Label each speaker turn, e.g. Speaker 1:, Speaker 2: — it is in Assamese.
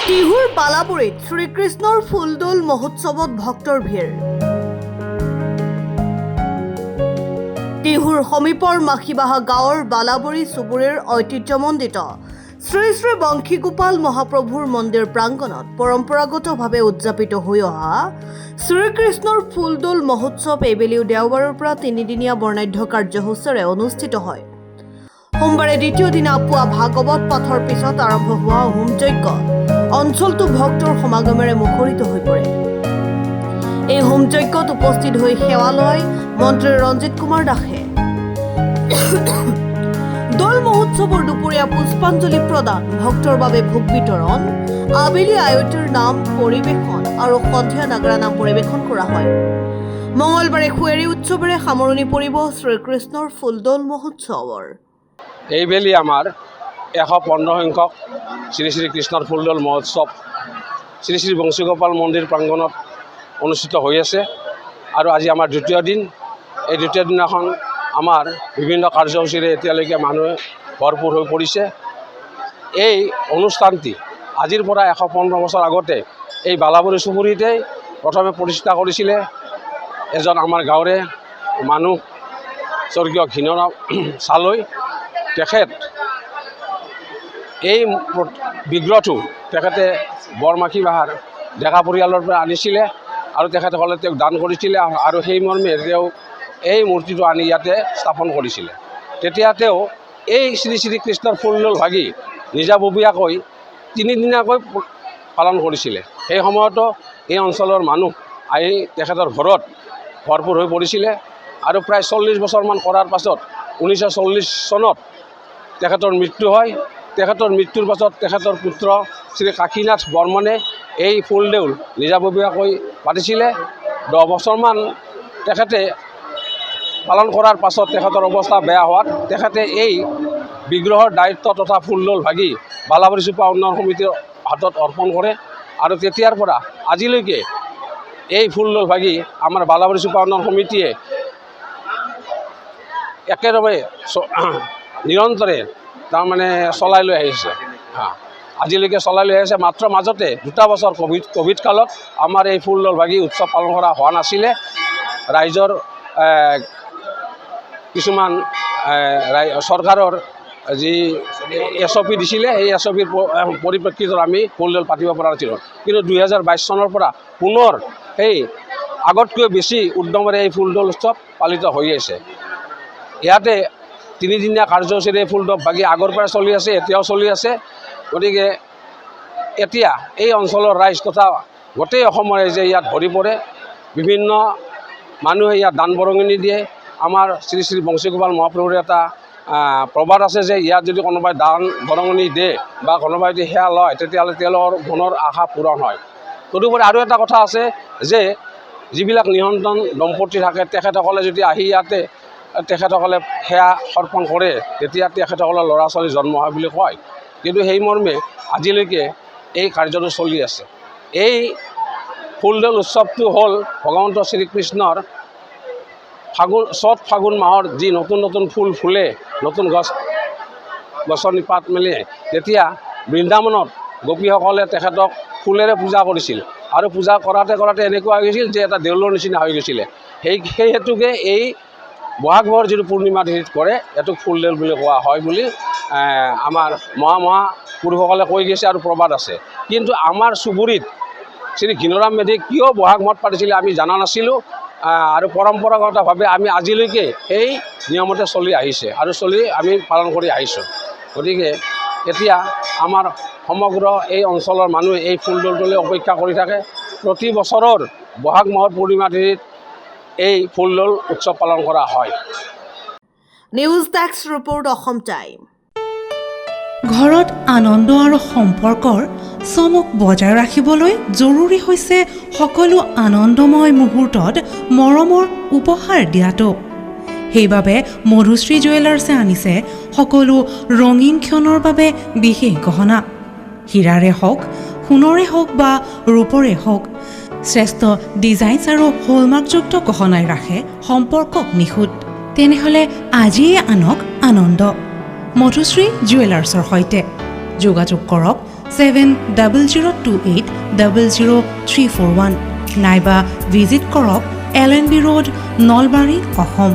Speaker 1: টিহুৰ বালাবৰীত শ্ৰীকৃষ্ণৰ ফুলদৌল মহোৎসৱত ভক্তৰ ভিৰ। টিহুৰ সমীপৰ মাখিবাহা গাঁৱৰ বালাবৰী চুবুৰীৰ ঐতিহ্যমণ্ডিত শ্ৰী শ্ৰী বংশীগোপাল মহাপ্ৰভুৰ মন্দিৰ প্ৰাংগণত পৰম্পৰাগতভাৱে উদযাপিত হৈ অহা শ্ৰীকৃষ্ণৰ ফুলদৌল মহোৎসৱ এইবেলিও দেওবাৰৰ পৰা তিনিদিনীয়া বৰ্ণাঢ্য কাৰ্যসূচীৰে অনুষ্ঠিত হয়। সোমবাৰে দ্বিতীয় দিনা পুৱা ভাগৱত পাঠৰ পিছত আৰম্ভ হোৱা হোমযজ্ঞ অঞ্চলটো ভক্তৰ সমাগমেৰে মুখৰিত হৈ পৰে। এই হোমযজ্ঞত উপস্থিত হৈ সেৱা লয় মন্ত্ৰী ৰঞ্জিত কুমাৰ দাসে। দৌল মহোৎসৱৰ দুপৰীয়া পুষ্পাঞ্জলি প্ৰদান, ভক্তৰ বাবে ভোগ বিতৰণ, আবেলি আয়তীৰ নাম পৰিৱেশন আৰু সন্ধিয়া নাগৰা নাম পৰিৱেশন কৰা হয়। মঙলবাৰে খুৱেৰী উৎসৱেৰে সামৰণি পৰিব শ্ৰীকৃষ্ণৰ ফুলদৌল মহোৎসৱৰ।
Speaker 2: এইবেলি আমাৰ 115 সংখ্যক শ্ৰী শ্ৰী কৃষ্ণৰ ফুলদৌল মহোৎসৱ শ্ৰী শ্ৰী বংশীগোপাল মন্দিৰ প্ৰাংগণত অনুষ্ঠিত হৈ আছে আৰু আজি আমাৰ দ্বিতীয় দিন। এই দ্বিতীয় দিনাখন আমাৰ বিভিন্ন কাৰ্যসূচীৰে এতিয়ালৈকে মানুহে ভৰপূৰ হৈ পৰিছে। এই অনুষ্ঠানটি আজিৰ পৰা 115 বছৰ আগতে এই বালাবৰী চুবুৰীতেই প্ৰথমে প্ৰতিষ্ঠা কৰিছিলে এজন আমাৰ গাঁৱৰে মানুহ স্বৰ্গীয় ঘীণৰাম চালৈ। তেখেত এই বিগ্ৰহটো তেখেতে বৰমাখিবাহাৰ ডেকা পৰিয়ালৰ পৰা আনিছিলে আৰু তেখেতসকলে তেওঁক দান কৰিছিলে আৰু সেই মৰ্মে তেওঁ এই মূৰ্তিটো আনি ইয়াতে স্থাপন কৰিছিলে। তেতিয়া তেওঁ এই শ্ৰী শ্ৰী কৃষ্ণৰ ফুলদৌল ভাগি নিজাববীয়াকৈ তিনিদিনীয়াকৈ পালন কৰিছিলে। সেই সময়তো এই অঞ্চলৰ মানুহ আহি তেখেতৰ ঘৰত ভৰপূৰ হৈ পৰিছিলে আৰু প্ৰায় 40 বছৰমান কৰাৰ পাছত 1940 চনত তেখেতৰ মৃত্যু হয়। তেখেতৰ মৃত্যুৰ পাছত তেখেতৰ পুত্ৰ শ্ৰী কাশীনাথ বৰ্মনে এই ফুলদেউল নিজাববীয়াকৈ পাতিছিলে। 10 বছৰমান তেখেতে পালন কৰাৰ পাছত তেখেতৰ অৱস্থা বেয়া হোৱাত তেখেতে এই বিগ্ৰহৰ দায়িত্ব তথা ফুলদৌল ভাগি বালাবৰী চুপা উন্নয়ন সমিতিৰ হাতত অৰ্পণ কৰে আৰু তেতিয়াৰ পৰা আজিলৈকে এই ফুলদৌল ভাগি আমাৰ বালাবৰী চুপা উন্নয়ন সমিতিয়ে একেবাৰে নিৰন্তৰে তাৰমানে চলাই লৈ আহিছে। আজিলৈকে চলাই লৈ আহিছে। মাত্ৰ মাজতে 2 বছৰ কোভিড কালত আমাৰ এই ফুলদৌল ভাগি উৎসৱ পালন কৰা হোৱা নাছিলে। ৰাইজৰ কিছুমান চৰকাৰৰ যি SOP দিছিলে সেই SOPৰ পৰিপ্ৰেক্ষিতত আমি ফুলদৌল পাতিব পৰা নাছিলোঁ। কিন্তু 2022 চনৰ পৰা পুনৰ সেই আগতকৈ বেছি উদ্যমেৰে এই ফুলদৌল উৎসৱ পালিত হৈ আছে। ইয়াতে তিনিদিনীয়া কাৰ্যসূচীৰে ফুলদৌল ভাগি আগৰ পৰা চলি আছে, এতিয়াও চলি আছে। গতিকে এতিয়া এই অঞ্চলৰ ৰাইজ তথা গোটেই অসমৰ ৰাইজে ইয়াত ভৰি পৰে। বিভিন্ন মানুহে ইয়াত দান বৰঙণি দিয়ে। আমাৰ শ্ৰী শ্ৰী বংশীগোপাল মহাপ্ৰভুৰ এটা প্ৰবাদ আছে যে ইয়াত যদি কোনোবাই দান বৰঙণি দিয়ে বা কোনোবাই যদি সেয়া লয় তেতিয়াহ'লে তেওঁলোকৰ মনৰ আশা পূৰণ হয়। তদুপৰি আৰু এটা কথা আছে যে যিবিলাক নিয়ন্ত্ৰণ দম্পতি থাকে তেখেতসকলে যদি আহি ইয়াতে তেখেতসকলে সেয়া অৰ্পণ কৰে তেতিয়া তেখেতসকলৰ ল'ৰা ছোৱালী জন্ম হয় বুলি কয়। কিন্তু সেই মৰ্মে আজিলৈকে এই কাৰ্যটো চলি আছে। এই ফুলদৌল উৎসৱটো হ'ল ভগৱন্ত শ্ৰীকৃষ্ণৰ চ'ত ফাগুন মাহৰ যি নতুন নতুন ফুল ফুলে, নতুন গছনি পাত মেলে, তেতিয়া বৃন্দাবনত গোপীসকলে তেখেতক ফুলেৰে পূজা কৰিছিল আৰু পূজা কৰাতে কৰাতে এনেকুৱা হৈ গৈছিল যে এটা দেউলৰ নিচিনা হৈ গৈছিলে। সেই হেতুকে এই বহাগ মাহৰ যিটো পূৰ্ণিমা তিথিত কৰে এইটোক ফুলদৌল বুলি কোৱা হয় বুলি আমাৰ মহাপুৰুষসকলে কৈ গৈছে আৰু প্ৰবাদ আছে। কিন্তু আমাৰ চুবুৰীত শ্ৰী ঘীণৰাম মেধিয়ে কিয় বহাগ মাহত পাতিছিলে আমি জনা নাছিলোঁ আৰু পৰম্পৰাগতভাৱে আমি আজিলৈকে এই নিয়মতে চলি আহিছে আৰু আমি পালন কৰি আহিছোঁ। গতিকে এতিয়া আমাৰ সমগ্ৰ এই অঞ্চলৰ মানুহে এই ফুলদৌলটোলৈ অপেক্ষা কৰি থাকে। প্ৰতি বছৰৰ বহাগ মাহৰ পূৰ্ণিমা তিথিত এই ফুলদৌল উৎসৱ পালন কৰা হয়।
Speaker 1: News desk report, Assam time.
Speaker 3: ঘৰত আনন্দ আৰু সম্পৰ্কৰ চমক বজাই ৰাখিবলৈ জৰুৰী হৈছে সকলো আনন্দময় মুহূৰ্তত মৰমৰ উপহাৰ দিয়াটো। সেইবাবে মধুশ্ৰী জুৱেলাৰ্ছে আনিছে সকলো ৰঙীন ক্ষণৰ বাবে বিশেষ গহনা। হীৰাৰে হওক, সোণৰে হওক বা ৰূপৰে হওক, শ্ৰেষ্ঠ ডিজাইনছ আৰু হলমাৰ্কযুক্ত গহনাই ৰাখে সম্পৰ্কক নিখুঁত। তেনেহ'লে আজিয়ে আনক আনন্দ মধুশ্ৰী জুৱেলাৰ্ছৰ সৈতে। যোগাযোগ কৰক 7028000341 নাইবা ভিজিট কৰক LNB ৰোড নলবাৰী অসম।